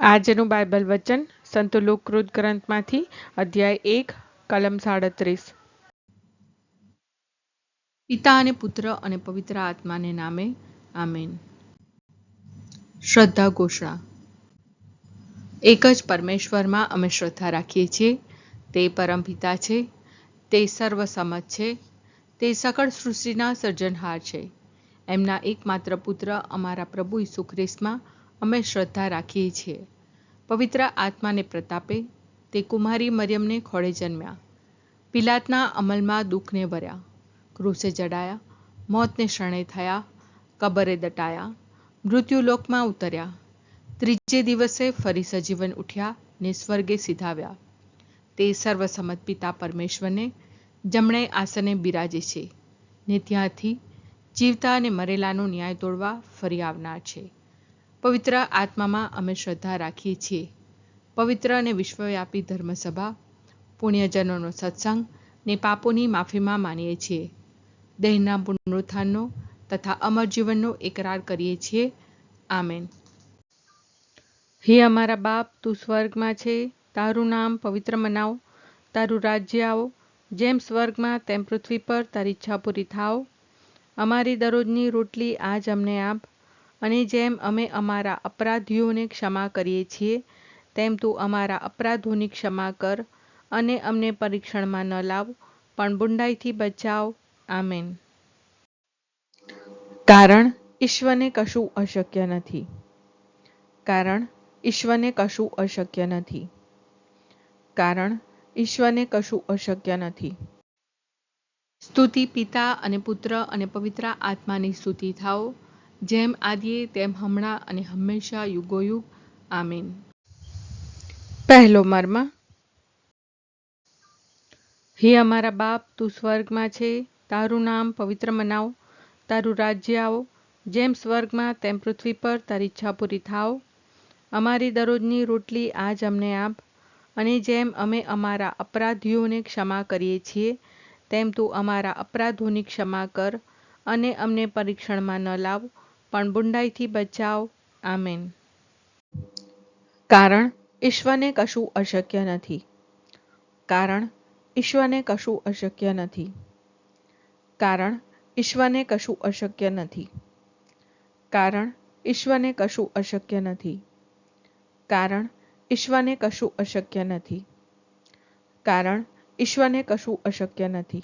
આજનું બાઇબલ વચન સંતો લોકકૃત ગ્રંથમાંથી અધ્યાય 1 કલમ 37। પિતા અને પુત્ર અને પવિત્ર આત્માને નામે આમેન। શ્રદ્ધા ઘોષણા। એક જ પરમેશ્વરમાં અમે શ્રદ્ધા રાખીએ છીએ। તે પરમપિતા છે, તે સર્વસમત છે, તે સકળ સૃષ્ટિના સર્જનહાર છે। એમના એકમાત્ર પુત્ર અમારા પ્રભુ ઈસુ ખ્રિસ્તમાં અમે શ્રદ્ધા રાખીએ છીએ। પવિત્ર આત્માને પ્રતાપે તે કુમારી મરિયમને ખોળે જન્મ્યા, પિલાતના અમલમાં દુઃખને ભર્યા, ક્રૂસે જડાયા, મોતને શરણે થયા, કબરે દટાયા, મૃત્યુલોકમાં ઉતર્યા, ત્રીજે દિવસે ફરી સજીવન ઉઠ્યા ને સ્વર્ગે સીધાવ્યા। તે સર્વસમત પિતા પરમેશ્વરને જમણે આસને બિરાજે છે ને ત્યાંથી જીવતા અને મરેલાનો ન્યાય તોડવા ફરી આવનાર છે। પવિત્ર આત્મામાં અમે શ્રદ્ધા રાખીએ છીએ। પવિત્ર અને વિશ્વવ્યાપી ધર્મસભા, પુણ્યજનોનો સત્સંગ ને પાપોની માફીમાં માનીએ છીએ। દેહના પુનરુત્થાનનો તથા અમર જીવનનો એકરાર કરીએ છીએ। આમેન। હે અમારા બાપ, તું સ્વર્ગમાં છે, તારું નામ પવિત્ર મનાવ, તારું રાજ્ય આવો, જેમ સ્વર્ગમાં તેમ પૃથ્વી પર તારી ઈચ્છા પૂરી થાવ। અમારી દરરોજની રોટલી આજ અમને આપ, અને જેમ અમે અમારા અપરાધીઓને ક્ષમા કરીએ છીએ તેમ તું અમારા અપરાધોની ક્ષમા કર, અને અમને પરીક્ષણમાં ન લાવ પણ બુંડાઈથી બચાવ। આમેન। કારણ ઈશ્વરને કશું અશક્ય નથી। કારણ ઈશ્વરને કશું અશક્ય નથી। કારણ ઈશ્વરને કશું અશક્ય નથી। સ્તુતિ પિતા અને પુત્ર અને પવિત્ર આત્માની સ્તુતિ થાઓ, જેમ આદિએ તેમ હમણાં અને હંમેશા યુગોયુગ। આમીન। પહેલો મર્મ। હે અમારા બાપ, તું સ્વર્ગમાં છે, તારું નામ પવિત્ર મનાવ, તારું રાજ્ય આવો, જેમ સ્વર્ગમાં તેમ પૃથ્વી પર તારી ઈચ્છા પૂરી થાવ। અમારી દરરોજની રોટલી આજ અમને આપ, અને જેમ અમે અમારા અપરાધીઓને ક્ષમા કરીએ છીએ તેમ તું અમારા અપરાધોની ક્ષમા કર, અને અમને પરીક્ષણમાં ન લાવ પણ બુંડાઈથી બચાવ। આમેન। કારણ ઈશ્વરને કશું અશક્ય નથી। કારણ ઈશ્વરને કશું અશક્ય નથી। કારણ ઈશ્વરને કશું અશક્ય નથી। કારણ ઈશ્વરને કશું અશક્ય નથી। કારણ ઈશ્વરને કશું અશક્ય નથી। કારણ ઈશ્વરને કશું અશક્ય નથી।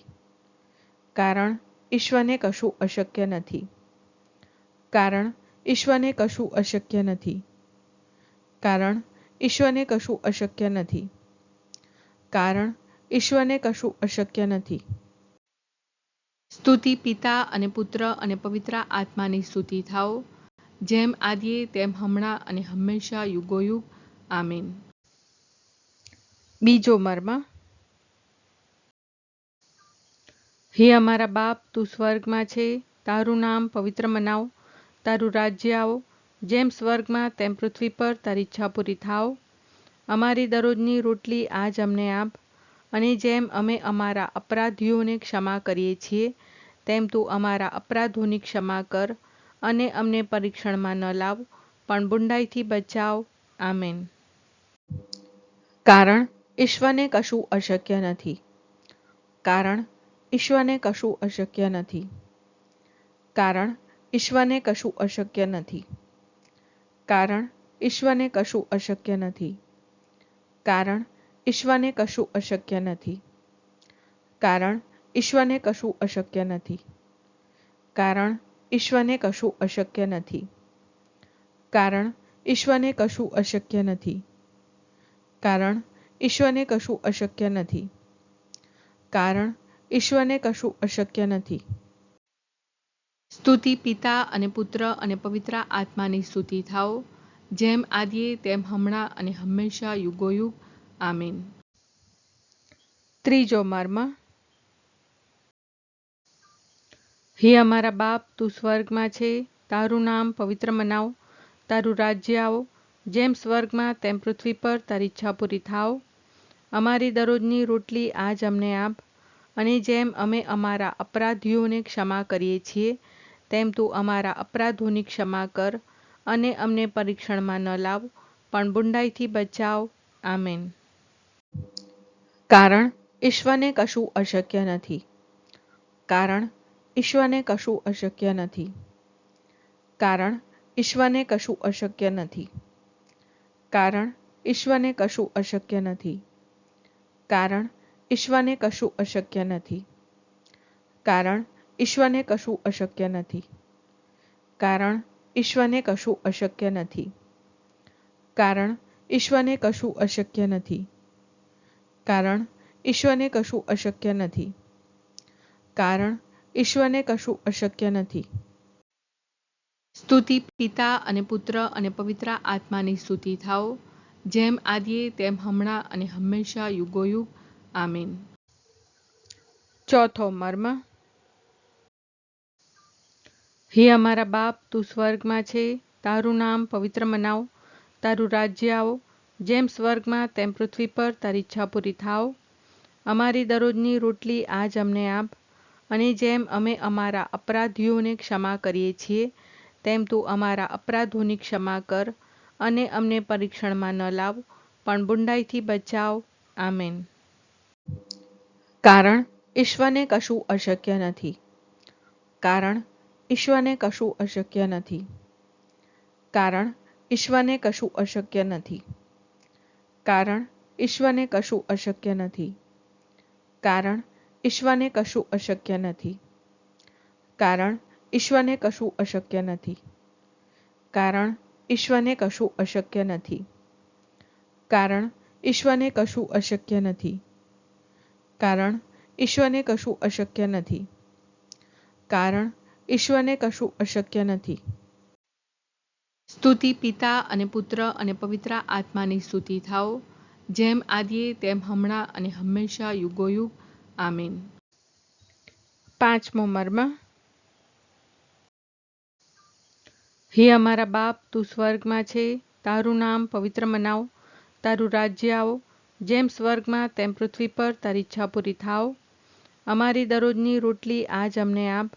કારણ ઈશ્વરને કશું અશક્ય નથી। કારણ ઈશ્વરને કશું અશક્ય નથી। કારણ ઈશ્વરને કશું અશક્ય નથી। કારણ ઈશ્વરને કશું અશક્ય નથી। સ્તુતિ પિતા અને પુત્ર અને પવિત્ર આત્માની સ્તુતિ થાઓ, જેમ આદિએ તેમ હમણાં અને હંમેશા યુગોયુગ। આમીન। બીજો મર્મ। હે અમારા બાપ, તું સ્વર્ગમાં છે, તારું નામ પવિત્ર મનાવ, તારું રાજ્ય આવો, જેમ સ્વર્ગમાં તેમ પૃથ્વી પર તારી ઈચ્છા પૂરી થાવ। અમારી દરરોજની રોટલી આજ અમને આપ, અને જેમ અમે અમારા અપરાધીઓને ક્ષમા કરીએ છીએ તેમ તું અમારા અપરાધોની ક્ષમા કર, અને અમને પરીક્ષણમાં ન લાવ પણ બુંડાઈથી બચાવ। આમેન। કારણ ઈશ્વરને કશું અશક્ય નથી। કારણ ઈશ્વરને કશું અશક્ય નથી। કારણ ઈશ્વરને કશું અશક્ય નથી। કારણ ઈશ્વરને કશું અશક્ય નથી। કારણ ઈશ્વરને કશું અશક્ય નથી। કારણ ઈશ્વરને કશું અશક્ય નથી। કારણ ઈશ્વરને કશું અશક્ય નથી। કારણ ઈશ્વરને કશું અશક્ય નથી। કારણ ઈશ્વરને કશું અશક્ય નથી। કારણ ઈશ્વરને કશું અશક્ય નથી। સ્તુતિ પિતા અને પુત્ર અને પવિત્ર આત્માની સ્તુતિ થાઓ, જેમ આદિએ તેમ હમણાં અને હંમેશા યુગોયુગ। આમીન। ત્રીજો મર્મ। હે અમારા બાપ, તું સ્વર્ગમાં છે, તારું નામ પવિત્ર મનાવ, તારું રાજ્ય આવો, જેમ સ્વર્ગમાં તેમ પૃથ્વી પર તારી ઈચ્છા પૂરી થાવ। અમારી દરરોજની રોટલી આજ અમને આપ, અને જેમ અમે અમારા અપરાધીઓને ક્ષમા કરીએ છીએ તેમ તું અમારા અપરાધોની ક્ષમા કર, અને અમને પરીક્ષણમાં ન લાવ પણ બુંડાઈથી બચાવ. આમેન. કારણ ઈશ્વરને કશું અશક્ય નથી. કારણ ઈશ્વરને કશું અશક્ય નથી. કારણ ઈશ્વરને કશું અશક્ય નથી. કારણ ઈશ્વરને કશું અશક્ય નથી. કારણ ઈશ્વરને કશું અશક્ય નથી. કારણ ઈશ્વરને કશું અશક્ય નથી. કારણ ઈશ્વરને કશું અશક્ય નથી. કારણ ઈશ્વરને કશું અશક્ય નથી. કારણ ઈશ્વરને કશું અશક્ય નથી. કારણ ઈશ્વરને કશું અશક્ય નથી. સ્તુતિ પિતા અને પુત્ર અને પવિત્ર આત્માની સ્તુતિ થાઓ, જેમ આદિએ તેમ હમણાં અને હંમેશા યુગોયુગ. આમીન. ચોથો મર્મ. હે અમારા બાપ, તું સ્વર્ગમાં છે, તારું નામ પવિત્ર મનાવ, તારું રાજ્ય આવો, જેમ સ્વર્ગમાં તેમ પૃથ્વી પર તારી ઈચ્છા પૂરી થાવ. અમારી દરરોજની રોટલી આજ અમને આપ, અને જેમ અમે અમારા અપરાધીઓને ક્ષમા કરીએ છીએ, તેમ તું અમારા અપરાધોની ક્ષમા કર, અને અમને પરીક્ષણમાં ન લાવ, પણ બુંડાઈથી બચાવ. આમેન. કારણ ઈશ્વરને કશું અશક્ય નથી. કારણ ઈશ્વરને કશું અશક્ય નથી. કારણ ઈશ્વરને કશું અશક્ય નથી. કારણ ઈશ્વરને કશું અશક્ય નથી. કારણ ઈશ્વરને કશું અશક્ય નથી. કારણ ઈશ્વરને કશું અશક્ય નથી. કારણ ઈશ્વરને કશું અશક્ય નથી. કારણ ઈશ્વરને કશું અશક્ય નથી. કારણ ઈશ્વરને કશું અશક્ય નથી. કારણ ઈશ્વરને કશું અશક્ય નથી. સ્તુતિ પિતા અને પુત્ર અને પવિત્ર આત્માની સ્તુતિ થાઓ, જેમ આદિએ તેમ હમણાં અને હંમેશા યુગોયુગ. આમીન. પાંચમો મર્મ. હે અમારા બાપ, તું સ્વર્ગમાં છે, તારું નામ પવિત્ર મનાવ, તારું રાજ્ય આવો, જેમ સ્વર્ગમાં તેમ પૃથ્વી પર તારી ઈચ્છા પૂરી થાવ. અમારી દરરોજની રોટલી આજ અમને આપ,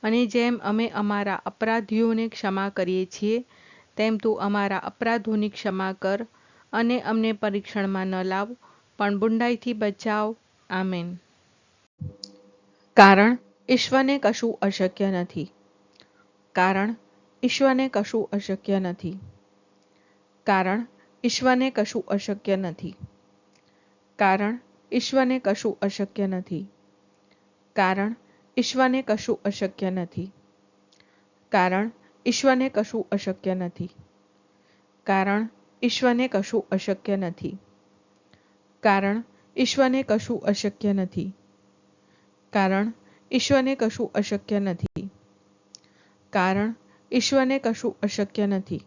અને જેમ અમે અમારા અપરાધીઓને ક્ષમા કરીએ છીએ, તેમ તું અમારા અપરાધોની ક્ષમા કર, અને અમને પરીક્ષણમાં ન લાવ, પણ બુંડાઈથી બચાવ. આમેન. કારણ ઈશ્વરને કશું અશક્ય નથી. કારણ ઈશ્વરને કશું અશક્ય નથી. કારણ ઈશ્વરને કશું અશક્ય નથી. કારણ ઈશ્વરને કશું અશક્ય નથી. કારણ ઈશ્વરને કશું અશક્ય નથી. કારણ ઈશ્વરને કશું અશક્ય નથી. કારણ ઈશ્વરને કશું અશક્ય નથી. કારણ ઈશ્વરને કશું અશક્ય નથી. કારણ ઈશ્વરને કશું અશક્ય નથી. કારણ ઈશ્વરને કશું અશક્ય નથી.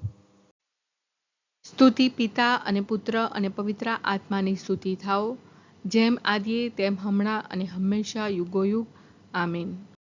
સ્તુતિ પિતા અને પુત્ર અને પવિત્ર આત્માની સ્તુતિ થાઓ, જેમ આદિએ તેમ હમણાં અને હંમેશા યુગોયુગ. આમીન.